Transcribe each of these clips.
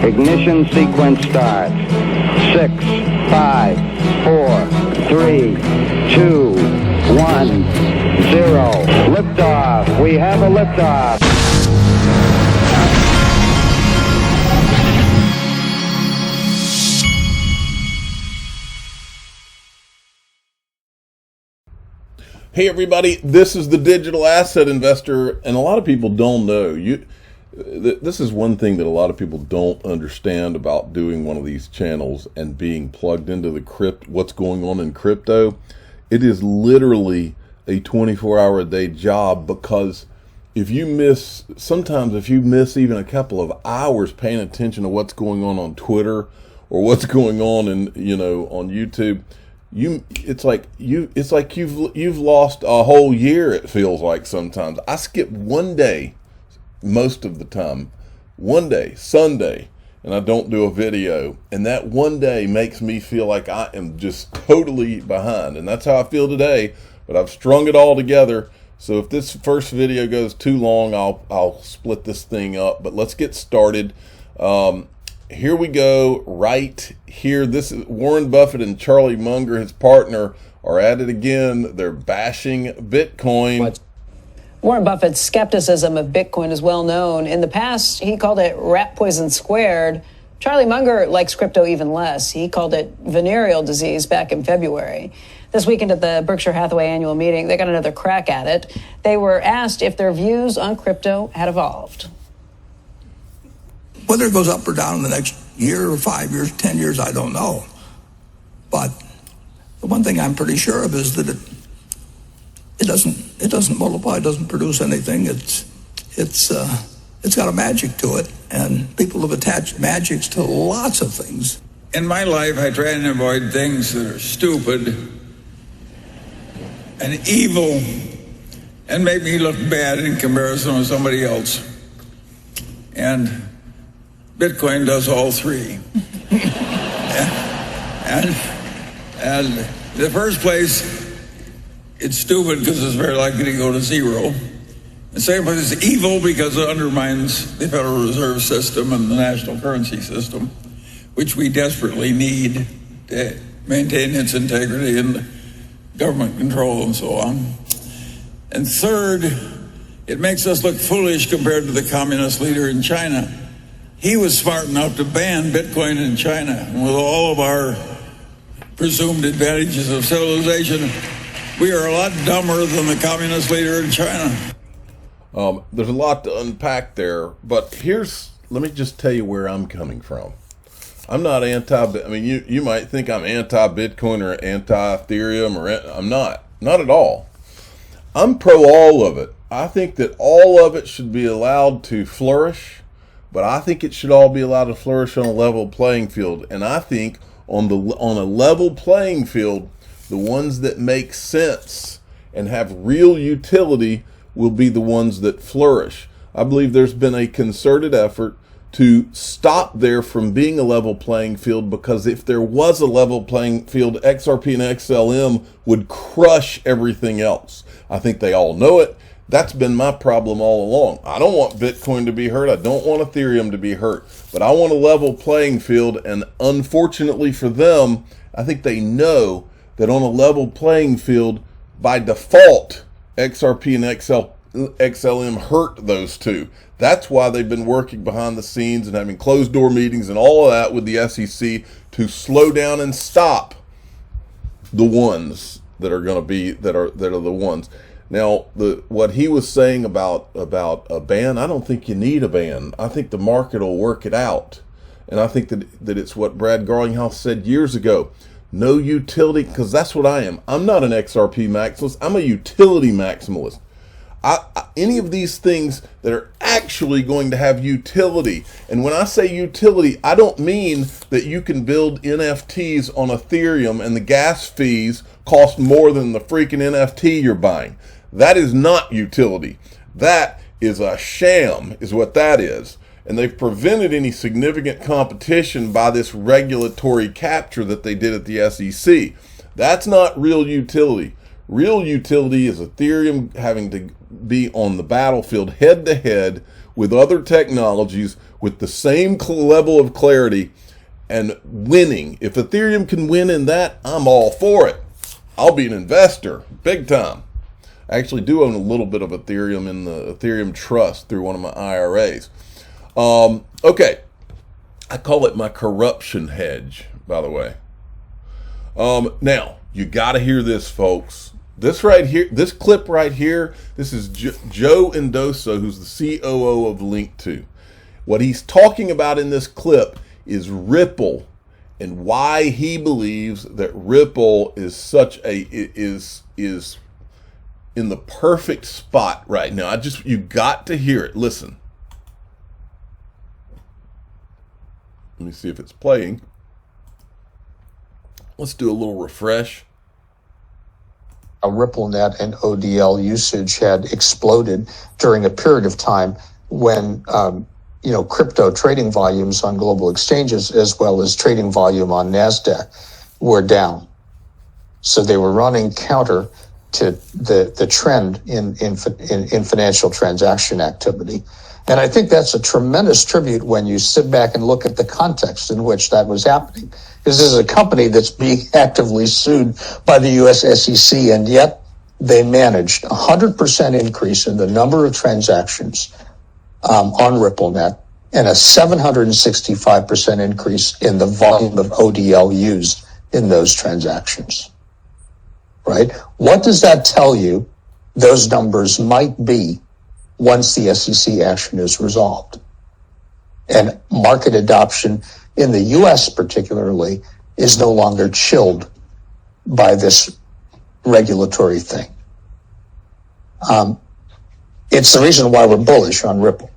Ignition sequence starts. 6, 5, 4, 3, 2, 1, 0. Liftoff. We have a liftoff. Hey everybody, this is the Digital Asset Investor, and a lot of people don't know. This is one thing that a lot of people don't understand about doing one of these channels and being plugged into the what's going on in crypto. It is literally a 24-hour-a-day job, because sometimes if you miss even a couple of hours paying attention to what's going on Twitter or what's going on on YouTube, it's like you've lost a whole year. It feels like sometimes. I skip one day most of the time, one day, Sunday, and I don't do a video, and that one day makes me feel like I am just totally behind, and that's how I feel today. But I've strung it all together, so if this first video goes too long, I'll split this thing up. But let's get started. Here we go, right here. This is Warren Buffett and Charlie Munger, his partner, are at it again. They're bashing Bitcoin. Warren Buffett's skepticism of Bitcoin is well known. In the past, he called it rat poison squared. Charlie Munger likes crypto even less. He called it venereal disease back in February. This weekend at the Berkshire Hathaway annual meeting, they got another crack at it. They were asked if their views on crypto had evolved. Whether it goes up or down in the next year or 5 years, 10 years, I don't know. But the one thing I'm pretty sure of is that it doesn't multiply, it doesn't produce anything. It's got a magic to it, and people have attached magics to lots of things. In my life, I try and avoid things that are stupid and evil and make me look bad in comparison with somebody else. And Bitcoin does all three. and in the first place, it's stupid because it's very likely to go to zero. The second place, it's evil because it undermines the Federal Reserve System and the national currency system, which we desperately need to maintain its integrity and government control and so on. And third, it makes us look foolish compared to the communist leader in China. He was smart enough to ban Bitcoin in China. And with all of our presumed advantages of civilization, we are a lot dumber than the communist leader in China. There's a lot to unpack there, but let me just tell you where I'm coming from. I'm not you might think I'm anti-Bitcoin or anti-ethereum, I'm not at all. I'm pro all of it. I think that all of it should be allowed to flourish, but I think it should all be allowed to flourish on a level playing field. And I think on a level playing field, the ones that make sense and have real utility will be the ones that flourish. I believe there's been a concerted effort to stop there from being a level playing field, because if there was a level playing field, XRP and XLM would crush everything else. I think they all know it. That's been my problem all along. I don't want Bitcoin to be hurt. I don't want Ethereum to be hurt. But I want a level playing field, and unfortunately for them, I think they know that on a level playing field, by default, XRP and XLM hurt those two. That's why they've been working behind the scenes and having closed door meetings and all of that with the SEC to slow down and stop the ones that are going to be that are the ones. Now, what he was saying about a ban, I don't think you need a ban. I think the market will work it out, and I think that it's what Brad Garlinghouse said years ago. No utility, because that's what I am. I'm not an XRP maximalist. I'm a utility maximalist. Any of these things that are actually going to have utility. And when I say utility, I don't mean that you can build NFTs on Ethereum and the gas fees cost more than the freaking NFT you're buying. That is not utility. That is a sham, is what that is. And they've prevented any significant competition by this regulatory capture that they did at the SEC. That's not real utility. Real utility is Ethereum having to be on the battlefield head to head with other technologies with the same level of clarity and winning. If Ethereum can win in that, I'm all for it. I'll be an investor, big time. I actually do own a little bit of Ethereum in the Ethereum Trust through one of my IRAs. Okay, I call it my corruption hedge, by the way. Now, you got to hear this, folks. This right here, this clip right here, this is Joe Indoso, who's the COO of Link2. What he's talking about in this clip is Ripple and why he believes that Ripple is is in the perfect spot right now. You got to hear it. Listen. Let me see if it's playing. Let's do a little refresh. RippleNet and ODL usage had exploded during a period of time when crypto trading volumes on global exchanges as well as trading volume on NASDAQ were down. So they were running counter to the trend in financial transaction activity. And I think that's a tremendous tribute when you sit back and look at the context in which that was happening. This is a company that's being actively sued by the US SEC, and yet they managed 100% increase in the number of transactions on RippleNet and a 765% increase in the volume of ODL used in those transactions. Right? What does that tell you those numbers might be once the SEC action is resolved? And market adoption in the US particularly is no longer chilled by this regulatory thing. It's the reason why we're bullish on Ripple.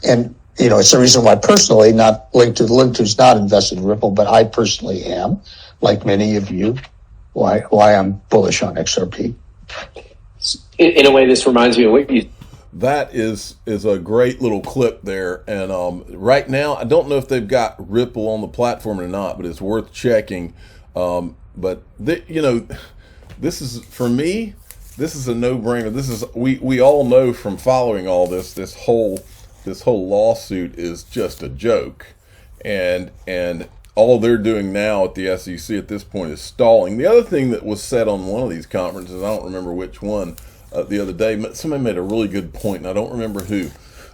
And, it's the reason why personally, not Link2's not invested in Ripple, but I personally am, like many of you, why I'm bullish on XRP. In a way, this reminds me of what you... That is a great little clip there. And right now, I don't know if they've got Ripple on the platform or not, but it's worth checking. But this is, for me, this is a no-brainer. This is we all know from following all this whole lawsuit is just a joke, and all they're doing now at the SEC at this point is stalling. The other thing that was said on one of these conferences, I don't remember which one, the other day, somebody made a really good point, and I don't remember who,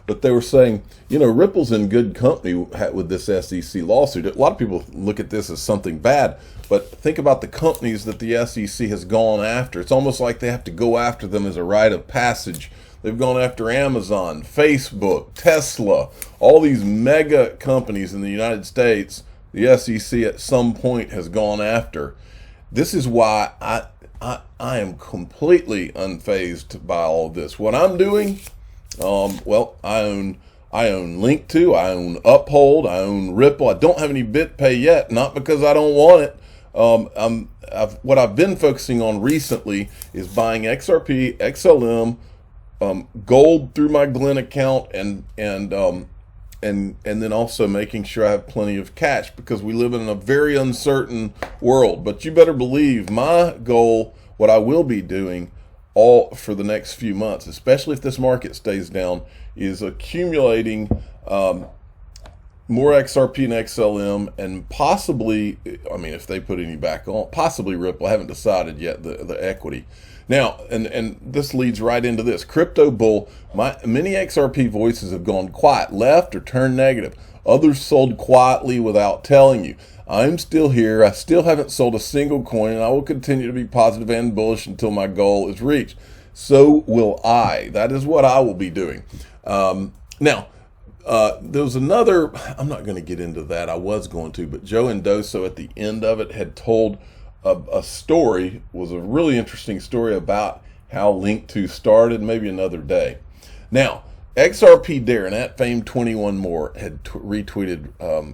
but they were saying, Ripple's in good company with this SEC lawsuit. A lot of people look at this as something bad, but think about the companies that the SEC has gone after. It's almost like they have to go after them as a rite of passage. They've gone after Amazon, Facebook, Tesla, all these mega companies in the United States. The SEC at some point has gone after. This is why I am completely unfazed by all of this. What I'm doing, I own Link2, I own Uphold, I own Ripple. I don't have any BitPay yet, not because I don't want it. What I've been focusing on recently is buying XRP, XLM, gold through my Glen account, and then also making sure I have plenty of cash, because we live in a very uncertain world. But you better believe my goal, what I will be doing all for the next few months, especially if this market stays down, is accumulating more XRP and XLM, and possibly, if they put any back on, possibly Ripple. I haven't decided yet the equity. Now, and this leads right into this. Crypto bull, many XRP voices have gone quiet, left, or turned negative. Others sold quietly without telling you. I'm still here. I still haven't sold a single coin, and I will continue to be positive and bullish until my goal is reached. So will I. That is what I will be doing. Now, there was another, I'm not going to get into that. I was going to, but Joe Indoso at the end of it had told a story, was a really interesting story about how Link2 started, maybe another day. Now, XRP Darren at Fame21 More had retweeted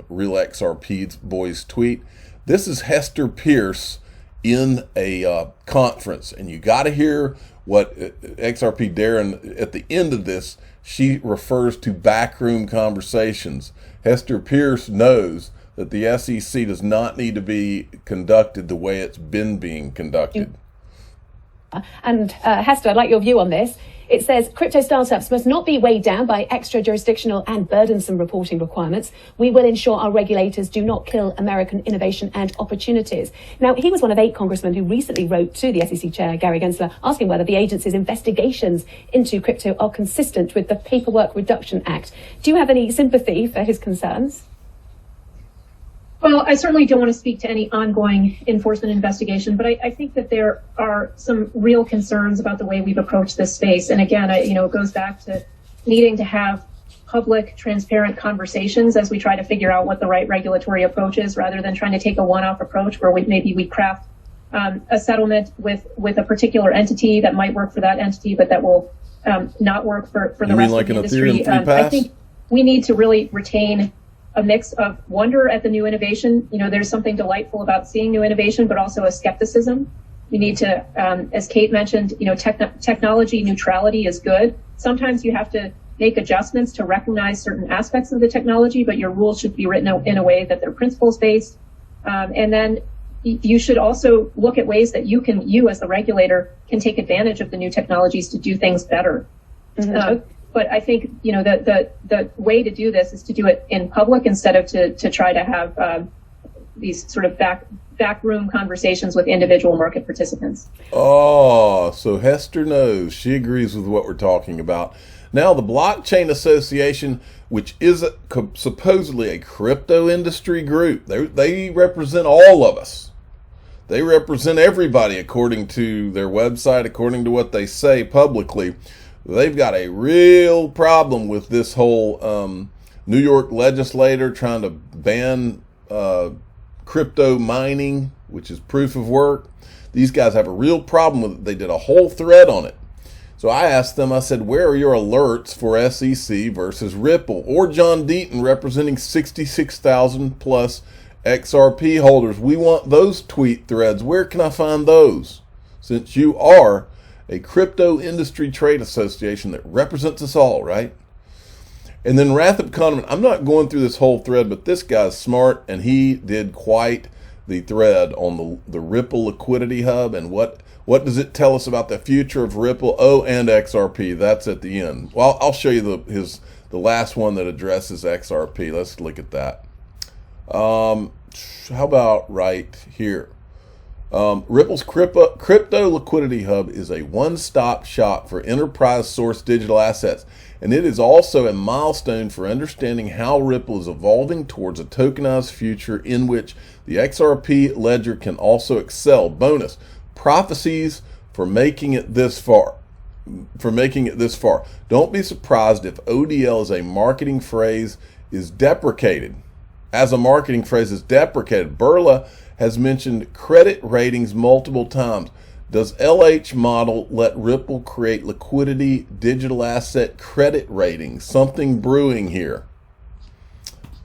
Real XRP's boy's tweet. This is Hester Pierce in a conference, and you got to hear what XRP Darren, at the end of this, she refers to backroom conversations. Hester Pierce knows that the SEC does not need to be conducted the way it's been being conducted. And Hester, I'd like your view on this. It says crypto startups must not be weighed down by extra jurisdictional and burdensome reporting requirements. We will ensure our regulators do not kill American innovation and opportunities. Now, he was one of 8 congressmen who recently wrote to the SEC chair, Gary Gensler, asking whether the agency's investigations into crypto are consistent with the Paperwork Reduction Act. Do you have any sympathy for his concerns? Well, I certainly don't want to speak to any ongoing enforcement investigation, but I think that there are some real concerns about the way we've approached this space. And again, it goes back to needing to have public, transparent conversations as we try to figure out what the right regulatory approach is, rather than trying to take a one-off approach where we craft a settlement with a particular entity that might work for that entity, but that will not work for the rest of the industry. I think we need to really retain a mix of wonder at the new innovation. There's something delightful about seeing new innovation, but also a skepticism. We need to, as Kate mentioned, technology neutrality is good. Sometimes you have to make adjustments to recognize certain aspects of the technology, but your rules should be written in a way that they're principles based. And then you should also look at ways that you as the regulator can take advantage of the new technologies to do things better. Mm-hmm. But I think, the way to do this is to do it in public instead of to try to have these sort of backroom conversations with individual market participants. Oh, so Hester knows. She agrees with what we're talking about. Now, the Blockchain Association, which is supposedly a crypto industry group, they represent all of us. They represent everybody according to their website, according to what they say publicly. They've got a real problem with this whole New York legislator trying to ban crypto mining, which is proof of work. These guys have a real problem with it. They did a whole thread on it. So I asked them, I said, where are your alerts for SEC versus Ripple or John Deaton representing 66,000 plus XRP holders? We want those tweet threads. Where can I find those? Since you are a crypto industry trade association that represents us all, right? And then Rathib Kahneman, I'm not going through this whole thread, but this guy's smart, and he did quite the thread on the Ripple Liquidity Hub, and what does it tell us about the future of Ripple? Oh, and XRP. That's at the end. Well, I'll show you the last one that addresses XRP. Let's look at that. How about right here? Ripple's Crypto Liquidity Hub is a one-stop shop for enterprise-sourced digital assets, and it is also a milestone for understanding how Ripple is evolving towards a tokenized future in which the XRP ledger can also excel. Bonus, prophecies for making it this far. Don't be surprised if ODL as a marketing phrase is deprecated. Burla has mentioned credit ratings multiple times. Does LH model let Ripple create liquidity digital asset credit ratings? Something brewing here.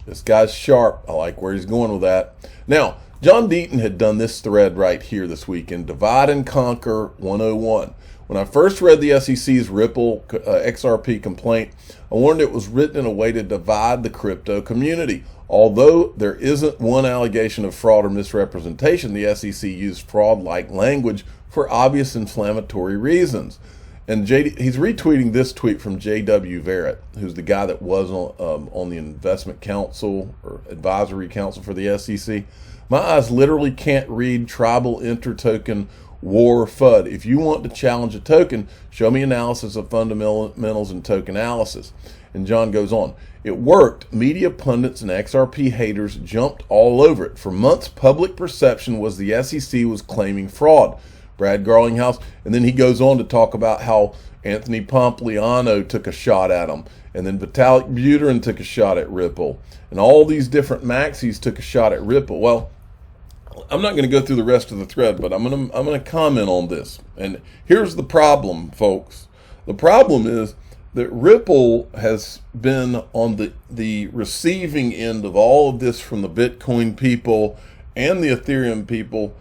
This guy's sharp. I like where he's going with that. Now, John Deaton had done this thread right here this weekend, Divide and Conquer 101. When I first read the SEC's Ripple XRP complaint, I warned it was written in a way to divide the crypto community. Although there isn't one allegation of fraud or misrepresentation, the SEC used fraud-like language for obvious inflammatory reasons. And he's retweeting this tweet from J.W. Verrett, who's the guy that was on the investment council or advisory council for the SEC. My eyes literally can't read tribal intertoken war FUD. If you want to challenge a token, show me analysis of fundamentals and token analysis. And John goes on. It worked. Media pundits and XRP haters jumped all over it. For months, public perception was the SEC was claiming fraud. Brad Garlinghouse, and then he goes on to talk about how Anthony Pompliano took a shot at him, and then Vitalik Buterin took a shot at Ripple, and all these different maxis took a shot at Ripple. Well, I'm not going to go through the rest of the thread, but I'm going to comment on this. And here's the problem, folks. The problem is that Ripple has been on the receiving end of all of this from the Bitcoin people and the Ethereum people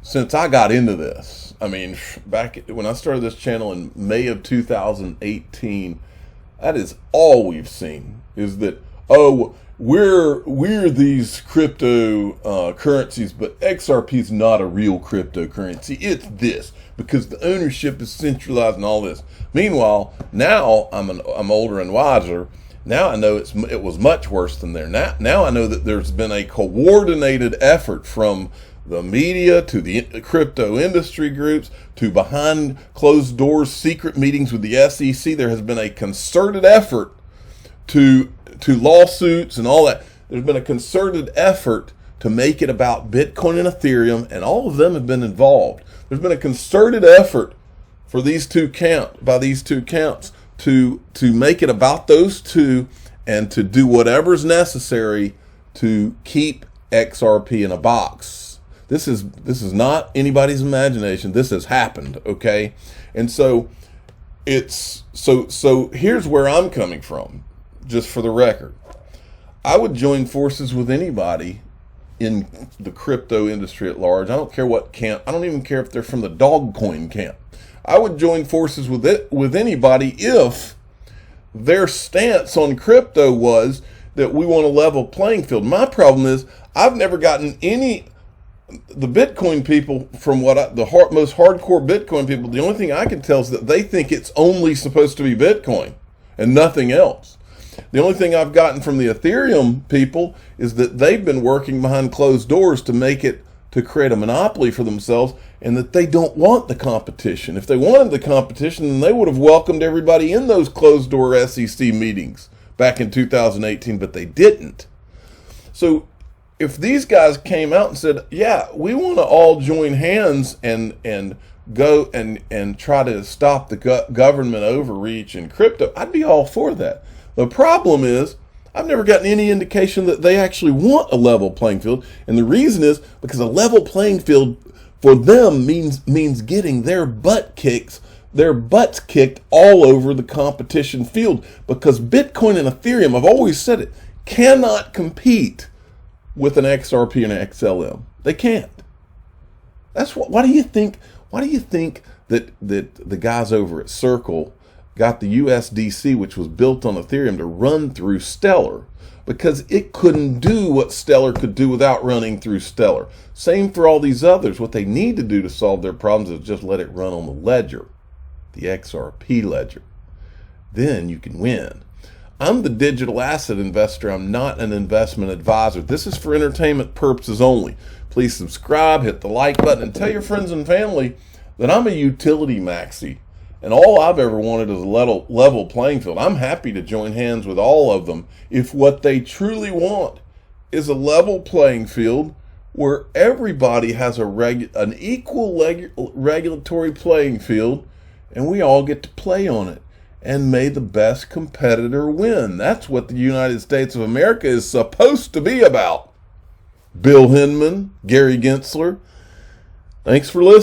since I got into this. I mean, back when I started this channel in May of 2018, that is all we've seen is that, oh, we're these crypto currencies, but XRP is not a real cryptocurrency. It's this because the ownership is centralized and all this. Meanwhile, now I'm older and wiser. Now I know it was much worse than there. Now I know that there's been a coordinated effort from the media to the crypto industry groups to behind closed doors secret meetings with the SEC. There has been a concerted effort to lawsuits and all that. There's been a concerted effort to make it about Bitcoin and Ethereum, and all of them have been involved. There's been a concerted effort for these two counts to make it about those two and to do whatever's necessary to keep XRP in a box. This is not anybody's imagination. This has happened, okay? And so so here's where I'm coming from, just for the record. I would join forces with anybody in the crypto industry at large. I don't care what camp. I don't even care if they're from the dog coin camp. I would join forces with anybody if their stance on crypto was that we want a level playing field. My problem is I've never gotten the Bitcoin people from the most hardcore Bitcoin people, the only thing I can tell is that they think it's only supposed to be Bitcoin and nothing else. The only thing I've gotten from the Ethereum people is that they've been working behind closed doors to create a monopoly for themselves, and that they don't want the competition. If they wanted the competition, then they would have welcomed everybody in those closed door SEC meetings back in 2018, but they didn't. So if these guys came out and said, yeah, we want to all join hands and go and try to stop the government overreach in crypto, I'd be all for that. The problem is I've never gotten any indication that they actually want a level playing field. And the reason is because a level playing field for them means getting their butts kicked all over the competition field, because Bitcoin and Ethereum, I've always said it, cannot compete with an XRP and an XLM. They can't. That's why do you think that the guys over at Circle got the USDC, which was built on Ethereum, to run through Stellar? Because it couldn't do what Stellar could do without running through Stellar. Same for all these others. What they need to do to solve their problems is just let it run on the ledger, the XRP ledger. Then you can win. I'm the digital asset investor. I'm not an investment advisor. This is for entertainment purposes only. Please subscribe, hit the like button, and tell your friends and family that I'm a utility maxi. And all I've ever wanted is a level playing field. I'm happy to join hands with all of them if what they truly want is a level playing field where everybody has an equal regulatory playing field, and we all get to play on it. And may the best competitor win. That's what the United States of America is supposed to be about. Bill Hinman, Gary Gensler, thanks for listening.